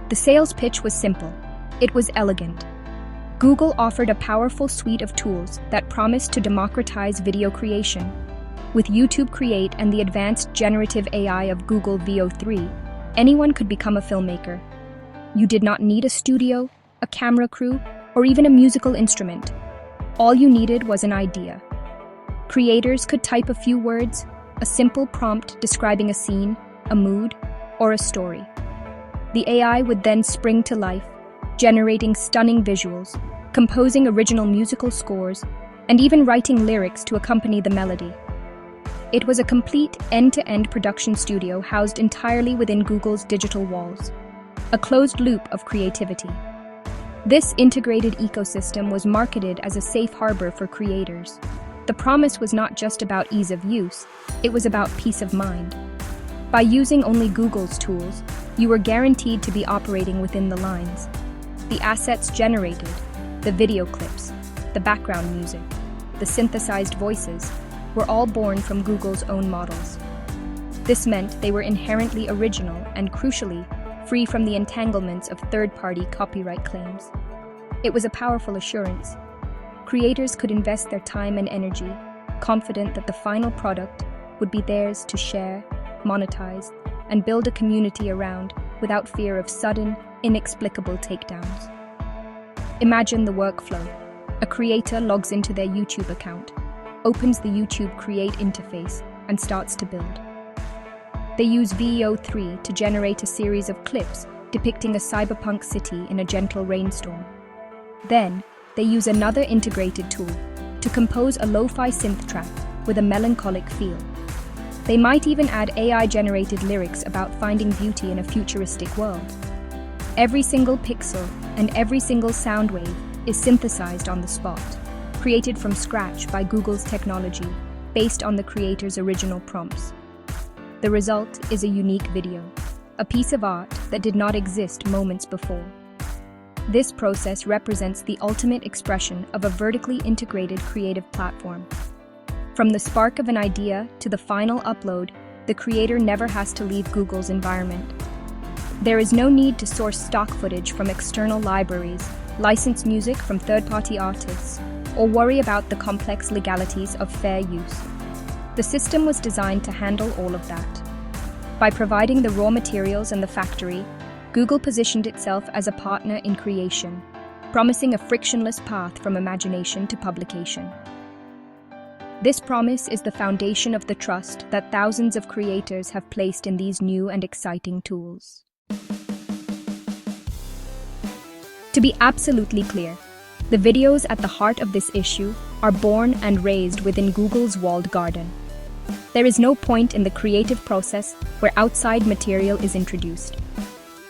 The sales pitch was simple. It was elegant. Google offered a powerful suite of tools that promised to democratize video creation. With YouTube Create and the advanced generative AI of Google VO3, anyone could become a filmmaker. You did not need a studio, a camera crew, or even a musical instrument. All you needed was an idea. Creators could type a few words, a simple prompt describing a scene, a mood, or a story. The AI would then spring to life, generating stunning visuals, composing original musical scores, and even writing lyrics to accompany the melody. It was a complete end-to-end production studio housed entirely within Google's digital walls, a closed loop of creativity. This integrated ecosystem was marketed as a safe harbor for creators. The promise was not just about ease of use, it was about peace of mind. By using only Google's tools, you were guaranteed to be operating within the lines. The assets generated, the video clips, the background music, the synthesized voices, were all born from Google's own models. This meant they were inherently original and, crucially, free from the entanglements of third-party copyright claims. It was a powerful assurance. Creators could invest their time and energy, confident that the final product would be theirs to share, monetize, and build a community around without fear of sudden, inexplicable takedowns. Imagine the workflow. A creator logs into their YouTube account, opens the YouTube Create interface, and starts to build. They use VO3 to generate a series of clips depicting a cyberpunk city in a gentle rainstorm. Then, they use another integrated tool to compose a lo-fi synth track with a melancholic feel. They might even add AI-generated lyrics about finding beauty in a futuristic world. Every single pixel and every single sound wave is synthesized on the spot, created from scratch by Google's technology, based on the creator's original prompts. The result is a unique video, a piece of art that did not exist moments before. This process represents the ultimate expression of a vertically integrated creative platform. From the spark of an idea to the final upload, the creator never has to leave Google's environment. There is no need to source stock footage from external libraries, license music from third-party artists, or worry about the complex legalities of fair use. The system was designed to handle all of that. By providing the raw materials and the factory, Google positioned itself as a partner in creation, promising a frictionless path from imagination to publication. This promise is the foundation of the trust that thousands of creators have placed in these new and exciting tools. To be absolutely clear, the videos at the heart of this issue are born and raised within Google's walled garden. There is no point in the creative process where outside material is introduced.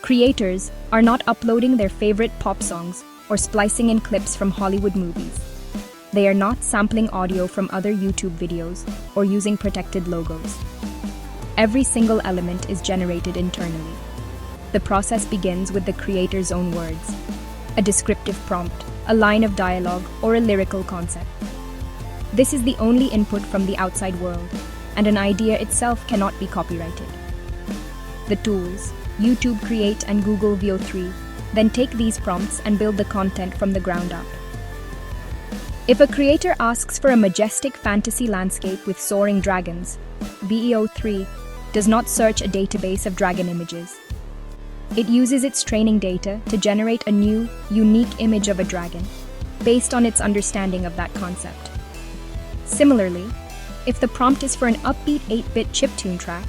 Creators are not uploading their favorite pop songs or splicing in clips from Hollywood movies. They are not sampling audio from other YouTube videos or using protected logos. Every single element is generated internally. The process begins with the creator's own words, a descriptive prompt, a line of dialogue, or a lyrical concept. This is the only input from the outside world, and an idea itself cannot be copyrighted. The tools, YouTube Create and Google VO3, then take these prompts and build the content from the ground up. If a creator asks for a majestic fantasy landscape with soaring dragons, VO3 does not search a database of dragon images. It uses its training data to generate a new, unique image of a dragon, based on its understanding of that concept. Similarly, if the prompt is for an upbeat 8-bit chiptune track,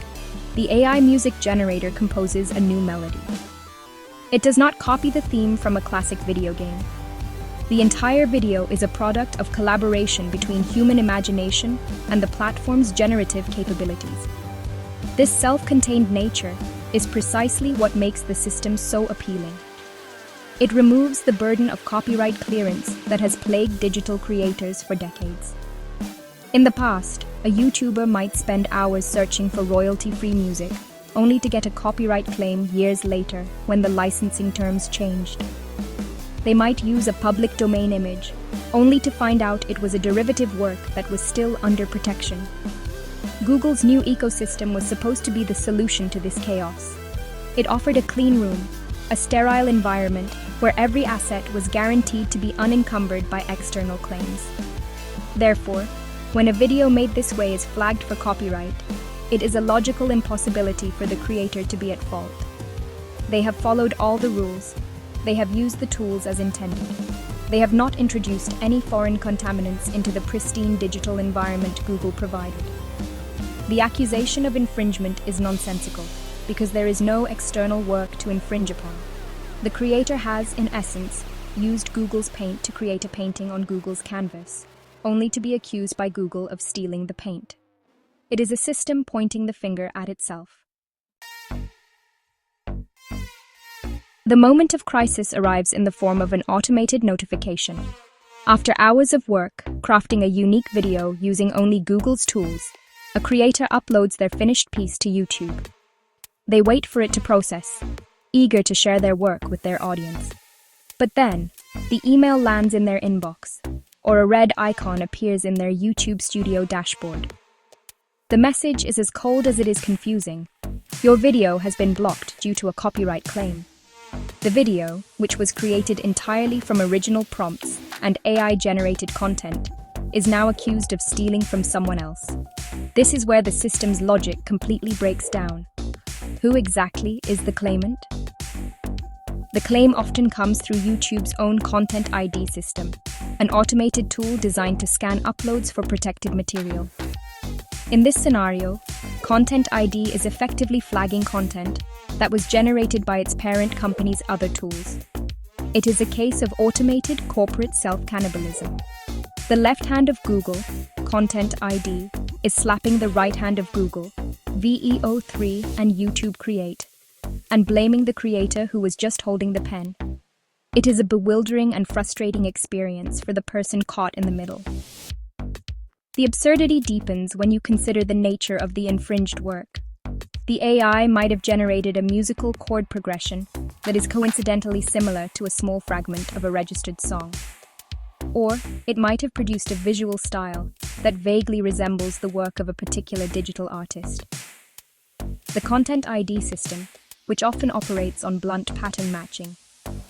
the AI music generator composes a new melody. It does not copy the theme from a classic video game. The entire video is a product of collaboration between human imagination and the platform's generative capabilities. This self-contained nature is precisely what makes the system so appealing. It removes the burden of copyright clearance that has plagued digital creators for decades. In the past, a YouTuber might spend hours searching for royalty-free music, only to get a copyright claim years later when the licensing terms changed. They might use a public domain image, only to find out it was a derivative work that was still under protection. Google's new ecosystem was supposed to be the solution to this chaos. It offered a clean room, a sterile environment where every asset was guaranteed to be unencumbered by external claims. Therefore, when a video made this way is flagged for copyright, it is a logical impossibility for the creator to be at fault. They have followed all the rules. They have used the tools as intended. They have not introduced any foreign contaminants into the pristine digital environment Google provided. The accusation of infringement is nonsensical because there is no external work to infringe upon. The creator has, in essence, used Google's paint to create a painting on Google's canvas, only to be accused by Google of stealing the paint. It is a system pointing the finger at itself. The moment of crisis arrives in the form of an automated notification. After hours of work, crafting a unique video using only Google's tools, a creator uploads their finished piece to YouTube. They wait for it to process, eager to share their work with their audience. But then, the email lands in their inbox, or a red icon appears in their YouTube Studio dashboard. The message is as cold as it is confusing. Your video has been blocked due to a copyright claim. The video, which was created entirely from original prompts and AI-generated content, is now accused of stealing from someone else. This is where the system's logic completely breaks down. Who exactly is the claimant? The claim often comes through YouTube's own Content ID system, an automated tool designed to scan uploads for protected material. In this scenario, Content ID is effectively flagging content that was generated by its parent company's other tools. It is a case of automated corporate self-cannibalism. The left hand of Google, Content ID, is slapping the right hand of Google, VEO3 and YouTube Create, and blaming the creator who was just holding the pen. It is a bewildering and frustrating experience for the person caught in the middle. The absurdity deepens when you consider the nature of the infringed work. The AI might have generated a musical chord progression that is coincidentally similar to a small fragment of a registered song. Or it might have produced a visual style that vaguely resembles the work of a particular digital artist. The Content ID system, which often operates on blunt pattern matching,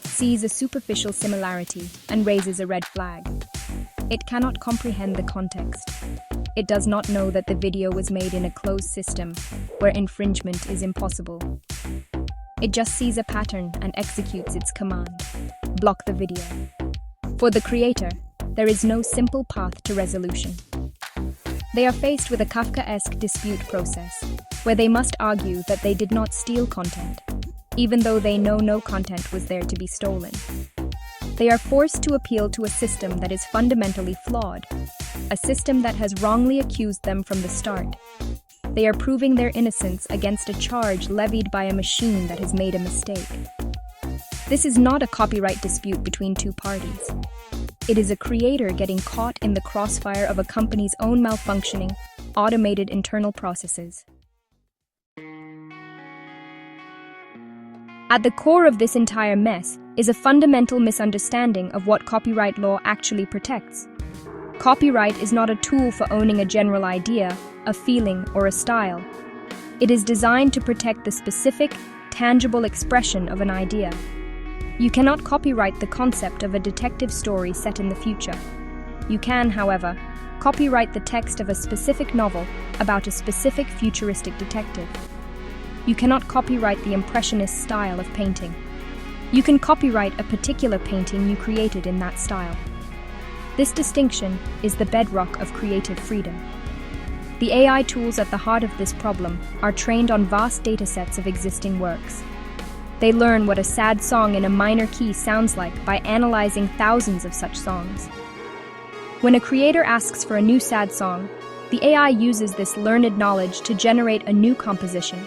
sees a superficial similarity and raises a red flag. It cannot comprehend the context. It does not know that the video was made in a closed system where infringement is impossible. It just sees a pattern and executes its command: block the video. For the creator, there is no simple path to resolution. They are faced with a Kafkaesque dispute process, where they must argue that they did not steal content, even though they know no content was there to be stolen. They are forced to appeal to a system that is fundamentally flawed, a system that has wrongly accused them from the start. They are proving their innocence against a charge levied by a machine that has made a mistake. This is not a copyright dispute between two parties. It is a creator getting caught in the crossfire of a company's own malfunctioning, automated internal processes. At the core of this entire mess is a fundamental misunderstanding of what copyright law actually protects. Copyright is not a tool for owning a general idea, a feeling, or a style. It is designed to protect the specific, tangible expression of an idea. You cannot copyright the concept of a detective story set in the future. You can, however, copyright the text of a specific novel about a specific futuristic detective. You cannot copyright the impressionist style of painting. You can copyright a particular painting you created in that style. This distinction is the bedrock of creative freedom. The AI tools at the heart of this problem are trained on vast datasets of existing works. They learn what a sad song in a minor key sounds like by analyzing thousands of such songs. When a creator asks for a new sad song, the AI uses this learned knowledge to generate a new composition.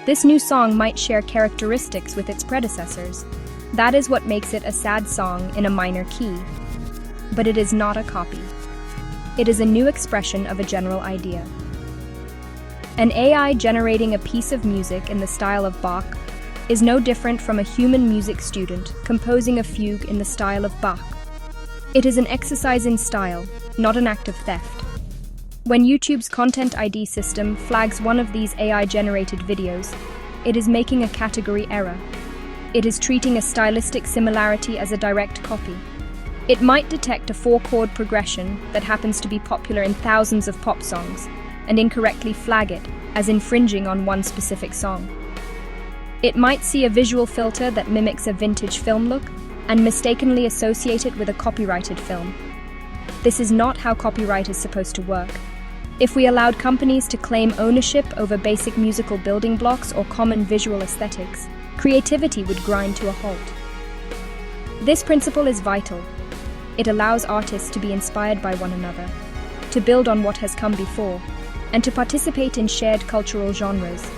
This new song might share characteristics with its predecessors. That is what makes it a sad song in a minor key. But it is not a copy. It is a new expression of a general idea. An AI generating a piece of music in the style of Bach is no different from a human music student composing a fugue in the style of Bach. It is an exercise in style, not an act of theft. When YouTube's Content ID system flags one of these AI-generated videos, it is making a category error. It is treating a stylistic similarity as a direct copy. It might detect a 4-chord progression that happens to be popular in thousands of pop songs and incorrectly flag it as infringing on one specific song. It might see a visual filter that mimics a vintage film look and mistakenly associate it with a copyrighted film. This is not how copyright is supposed to work. If we allowed companies to claim ownership over basic musical building blocks or common visual aesthetics, creativity would grind to a halt. This principle is vital. It allows artists to be inspired by one another, to build on what has come before, and to participate in shared cultural genres.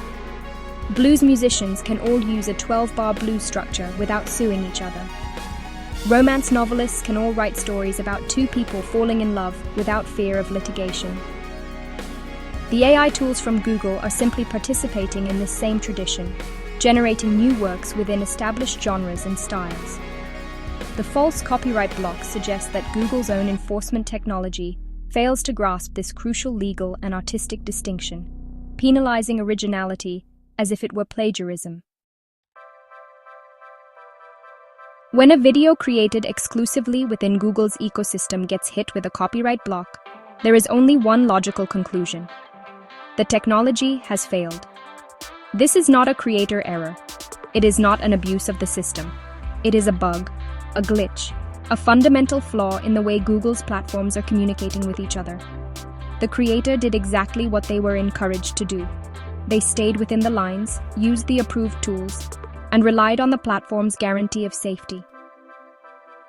Blues musicians can all use a 12-bar blues structure without suing each other. Romance novelists can all write stories about two people falling in love without fear of litigation. The AI tools from Google are simply participating in this same tradition, generating new works within established genres and styles. The false copyright block suggests that Google's own enforcement technology fails to grasp this crucial legal and artistic distinction, penalizing originality as if it were plagiarism. When a video created exclusively within Google's ecosystem gets hit with a copyright block, there is only one logical conclusion: the technology has failed. This is not a creator error. It is not an abuse of the system. It is a bug, a glitch, a fundamental flaw in the way Google's platforms are communicating with each other. The creator did exactly what they were encouraged to do. They stayed within the lines, used the approved tools, and relied on the platform's guarantee of safety.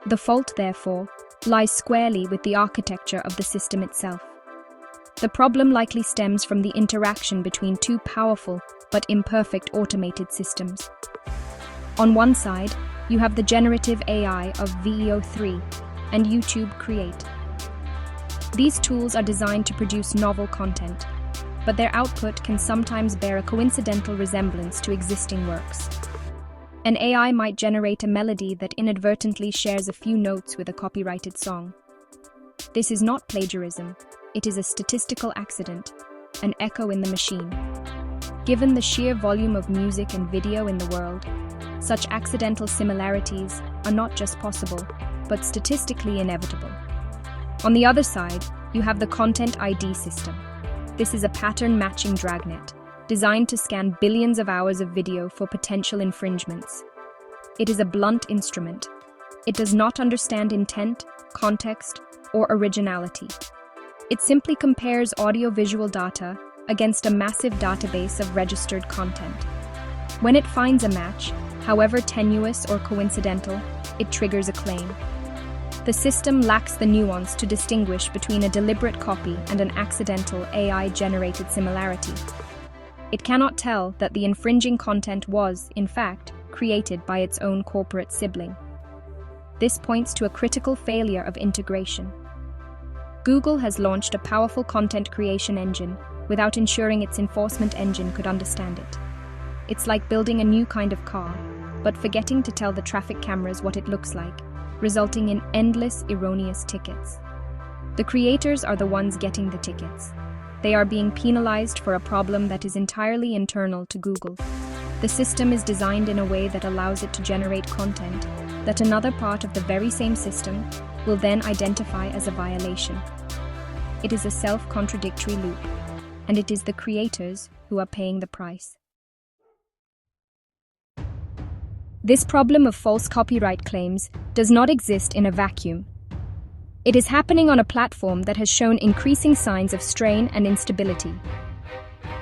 The fault, therefore, lies squarely with the architecture of the system itself. The problem likely stems from the interaction between two powerful but imperfect automated systems. On one side, you have the generative AI of VEO3 and YouTube Create. These tools are designed to produce novel content, but their output can sometimes bear a coincidental resemblance to existing works. An AI might generate a melody that inadvertently shares a few notes with a copyrighted song. This is not plagiarism, it is a statistical accident, an echo in the machine. Given the sheer volume of music and video in the world, such accidental similarities are not just possible, but statistically inevitable. On the other side, you have the Content ID system. This is a pattern-matching dragnet, designed to scan billions of hours of video for potential infringements. It is a blunt instrument. It does not understand intent, context, or originality. It simply compares audio-visual data against a massive database of registered content. When it finds a match, however tenuous or coincidental, it triggers a claim. The system lacks the nuance to distinguish between a deliberate copy and an accidental AI-generated similarity. It cannot tell that the infringing content was, in fact, created by its own corporate sibling. This points to a critical failure of integration. Google has launched a powerful content creation engine without ensuring its enforcement engine could understand it. It's like building a new kind of car, but forgetting to tell the traffic cameras what it looks like, resulting in endless erroneous tickets. The creators are the ones getting the tickets. They are being penalized for a problem that is entirely internal to Google. The system is designed in a way that allows it to generate content that another part of the very same system will then identify as a violation. It is a self-contradictory loop, and it is the creators who are paying the price. This problem of false copyright claims does not exist in a vacuum. It is happening on a platform that has shown increasing signs of strain and instability.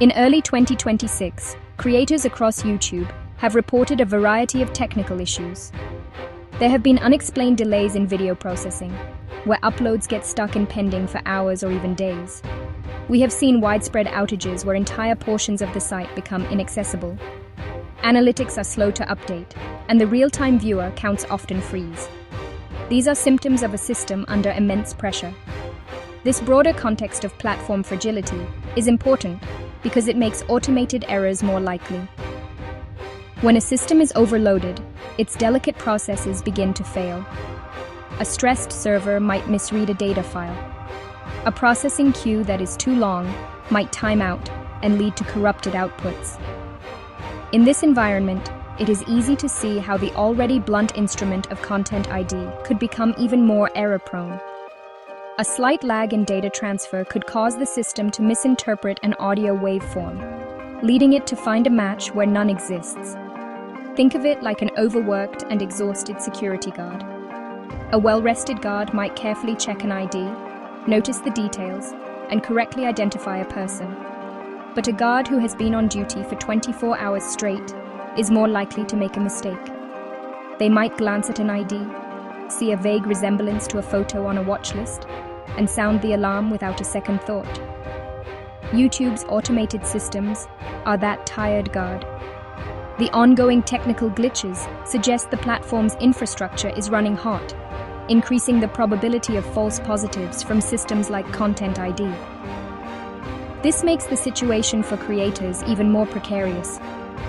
In early 2026, creators across YouTube have reported a variety of technical issues. There have been unexplained delays in video processing, where uploads get stuck in pending for hours or even days. We have seen widespread outages where entire portions of the site become inaccessible. Analytics are slow to update, and the real-time viewer counts often freeze. These are symptoms of a system under immense pressure. This broader context of platform fragility is important because it makes automated errors more likely. When a system is overloaded, its delicate processes begin to fail. A stressed server might misread a data file. A processing queue that is too long might time out and lead to corrupted outputs. In this environment, it is easy to see how the already blunt instrument of Content ID could become even more error-prone. A slight lag in data transfer could cause the system to misinterpret an audio waveform, leading it to find a match where none exists. Think of it like an overworked and exhausted security guard. A well-rested guard might carefully check an ID, notice the details, and correctly identify a person. But a guard who has been on duty for 24 hours straight is more likely to make a mistake. They might glance at an ID, see a vague resemblance to a photo on a watch list, and sound the alarm without a second thought. YouTube's automated systems are that tired guard. The ongoing technical glitches suggest the platform's infrastructure is running hot, increasing the probability of false positives from systems like Content ID. This makes the situation for creators even more precarious.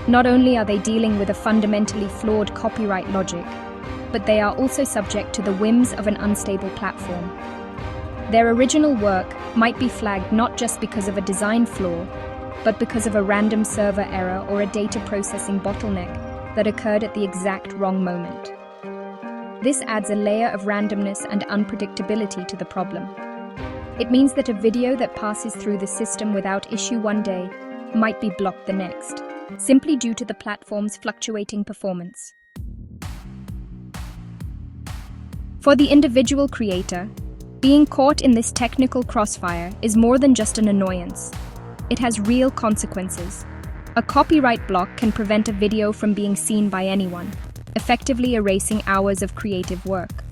Not only are they dealing with a fundamentally flawed copyright logic, but they are also subject to the whims of an unstable platform. Their original work might be flagged not just because of a design flaw, but because of a random server error or a data processing bottleneck that occurred at the exact wrong moment. This adds a layer of randomness and unpredictability to the problem. It means that a video that passes through the system without issue one day might be blocked the next, simply due to the platform's fluctuating performance. For the individual creator, being caught in this technical crossfire is more than just an annoyance. It has real consequences. A copyright block can prevent a video from being seen by anyone, effectively erasing hours of creative work.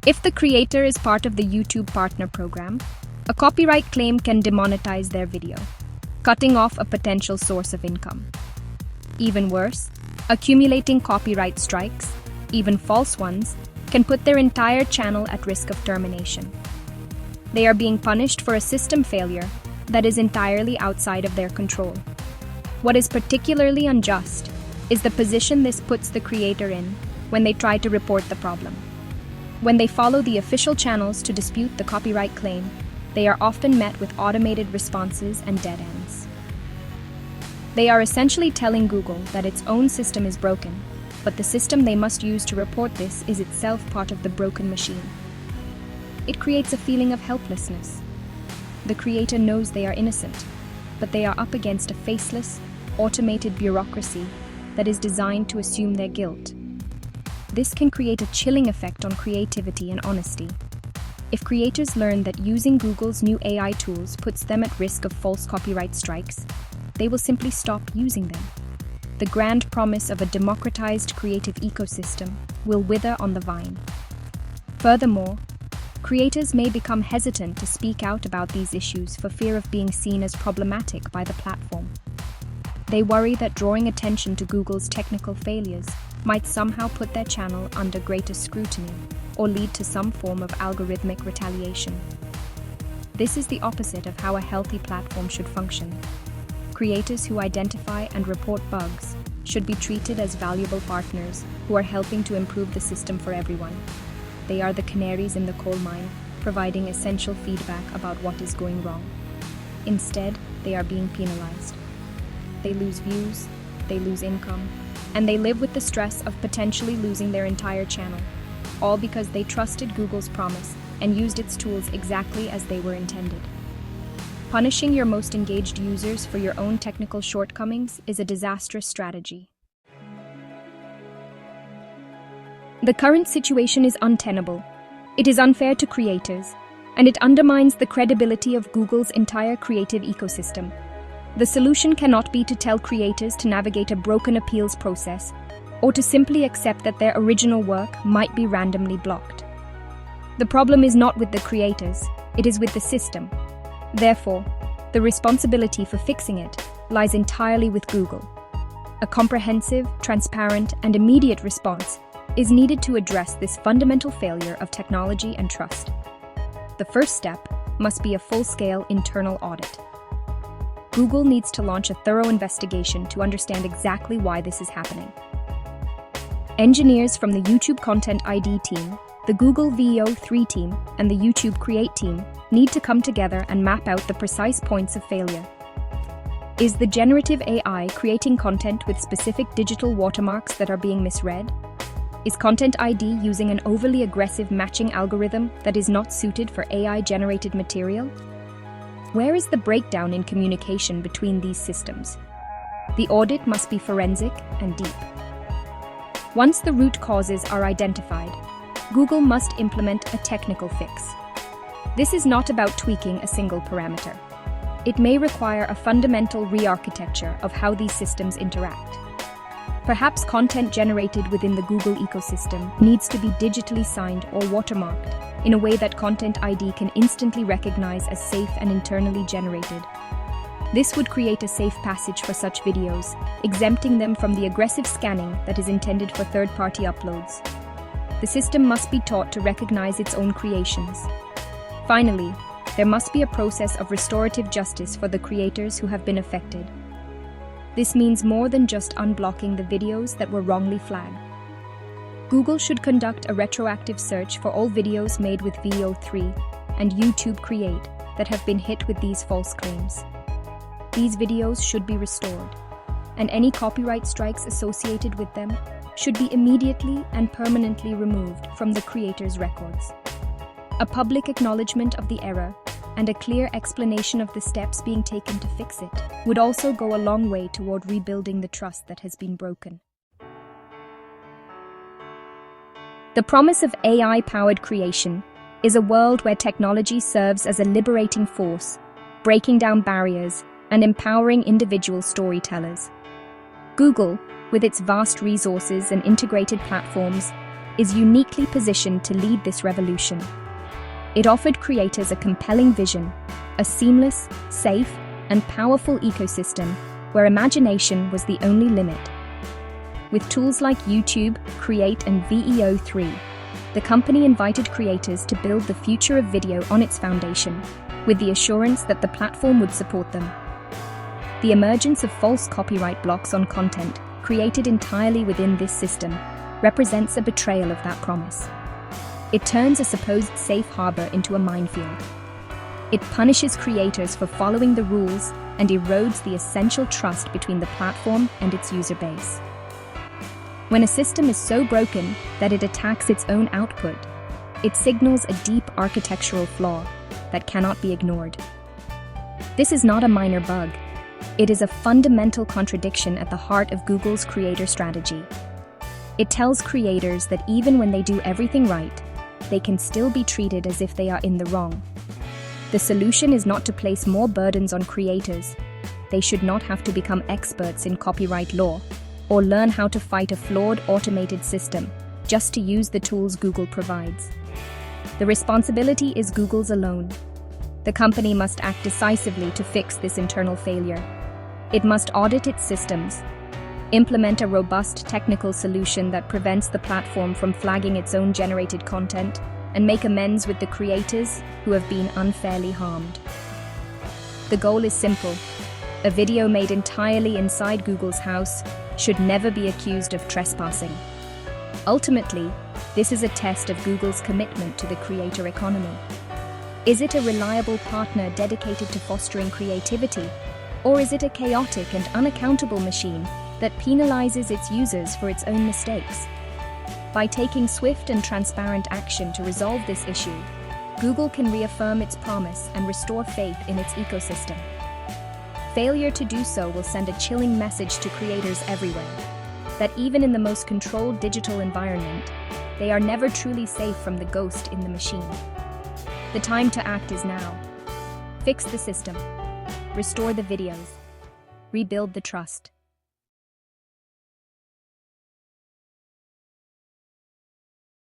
If the creator is part of the YouTube Partner Program, a copyright claim can demonetize their video, cutting off a potential source of income. Even worse, accumulating copyright strikes, even false ones, can put their entire channel at risk of termination. They are being punished for a system failure that is entirely outside of their control. What is particularly unjust is the position this puts the creator in when they try to report the problem. When they follow the official channels to dispute the copyright claim, they are often met with automated responses and dead ends. They are essentially telling Google that its own system is broken, but the system they must use to report this is itself part of the broken machine. It creates a feeling of helplessness. The creator knows they are innocent, but they are up against a faceless, automated bureaucracy that is designed to assume their guilt. This can create a chilling effect on creativity and honesty. If creators learn that using Google's new AI tools puts them at risk of false copyright strikes, they will simply stop using them. The grand promise of a democratized creative ecosystem will wither on the vine. Furthermore, creators may become hesitant to speak out about these issues for fear of being seen as problematic by the platform. They worry that drawing attention to Google's technical failures might somehow put their channel under greater scrutiny or lead to some form of algorithmic retaliation. This is the opposite of how a healthy platform should function. Creators who identify and report bugs should be treated as valuable partners who are helping to improve the system for everyone. They are the canaries in the coal mine, providing essential feedback about what is going wrong. Instead, they are being penalized. They lose views, they lose income, and they live with the stress of potentially losing their entire channel, all because they trusted Google's promise and used its tools exactly as they were intended. Punishing your most engaged users for your own technical shortcomings is a disastrous strategy. The current situation is untenable. It is unfair to creators, and it undermines the credibility of Google's entire creative ecosystem. The solution cannot be to tell creators to navigate a broken appeals process or to simply accept that their original work might be randomly blocked. The problem is not with the creators, it is with the system. Therefore, the responsibility for fixing it lies entirely with Google. A comprehensive, transparent, and immediate response is needed to address this fundamental failure of technology and trust. The first step must be a full-scale internal audit. Google needs to launch a thorough investigation to understand exactly why this is happening. Engineers from the YouTube Content ID team, the Google VEO3 team, and the YouTube Create team need to come together and map out the precise points of failure. Is the generative AI creating content with specific digital watermarks that are being misread? Is Content ID using an overly aggressive matching algorithm that is not suited for AI-generated material? Where is the breakdown in communication between these systems? The audit must be forensic and deep. Once the root causes are identified, Google must implement a technical fix. This is not about tweaking a single parameter. It may require a fundamental re-architecture of how these systems interact. Perhaps content generated within the Google ecosystem needs to be digitally signed or watermarked in a way that Content ID can instantly recognize as safe and internally generated. This would create a safe passage for such videos, exempting them from the aggressive scanning that is intended for third-party uploads. The system must be taught to recognize its own creations. Finally, there must be a process of restorative justice for the creators who have been affected. This means more than just unblocking the videos that were wrongly flagged. Google should conduct a retroactive search for all videos made with VO3 and YouTube Create that have been hit with these false claims. These videos should be restored, and any copyright strikes associated with them should be immediately and permanently removed from the creator's records. A public acknowledgement of the error and a clear explanation of the steps being taken to fix it would also go a long way toward rebuilding the trust that has been broken. The promise of AI-powered creation is a world where technology serves as a liberating force, breaking down barriers and empowering individual storytellers. Google, with its vast resources and integrated platforms, is uniquely positioned to lead this revolution. It offered creators a compelling vision, a seamless, safe, and powerful ecosystem where imagination was the only limit. With tools like YouTube, Create, and VEO3, the company invited creators to build the future of video on its foundation, with the assurance that the platform would support them. The emergence of false copyright blocks on content created entirely within this system represents a betrayal of that promise. It turns a supposed safe harbor into a minefield. It punishes creators for following the rules and erodes the essential trust between the platform and its user base. When a system is so broken that it attacks its own output, it signals a deep architectural flaw that cannot be ignored. This is not a minor bug. It is a fundamental contradiction at the heart of Google's creator strategy. It tells creators that even when they do everything right, they can still be treated as if they are in the wrong. The solution is not to place more burdens on creators. They should not have to become experts in copyright law or learn how to fight a flawed automated system just to use the tools Google provides. The responsibility is Google's alone. The company must act decisively to fix this internal failure. It must audit its systems, implement a robust technical solution that prevents the platform from flagging its own generated content, and make amends with the creators who have been unfairly harmed. The goal is simple. A video made entirely inside Google's house should never be accused of trespassing. Ultimately, this is a test of Google's commitment to the creator economy. Is it a reliable partner dedicated to fostering creativity, or is it a chaotic and unaccountable machine that penalizes its users for its own mistakes? By taking swift and transparent action to resolve this issue, Google can reaffirm its promise and restore faith in its ecosystem. Failure to do so will send a chilling message to creators everywhere, that even in the most controlled digital environment, they are never truly safe from the ghost in the machine. The time to act is now. Fix the system. Restore the videos. Rebuild the trust.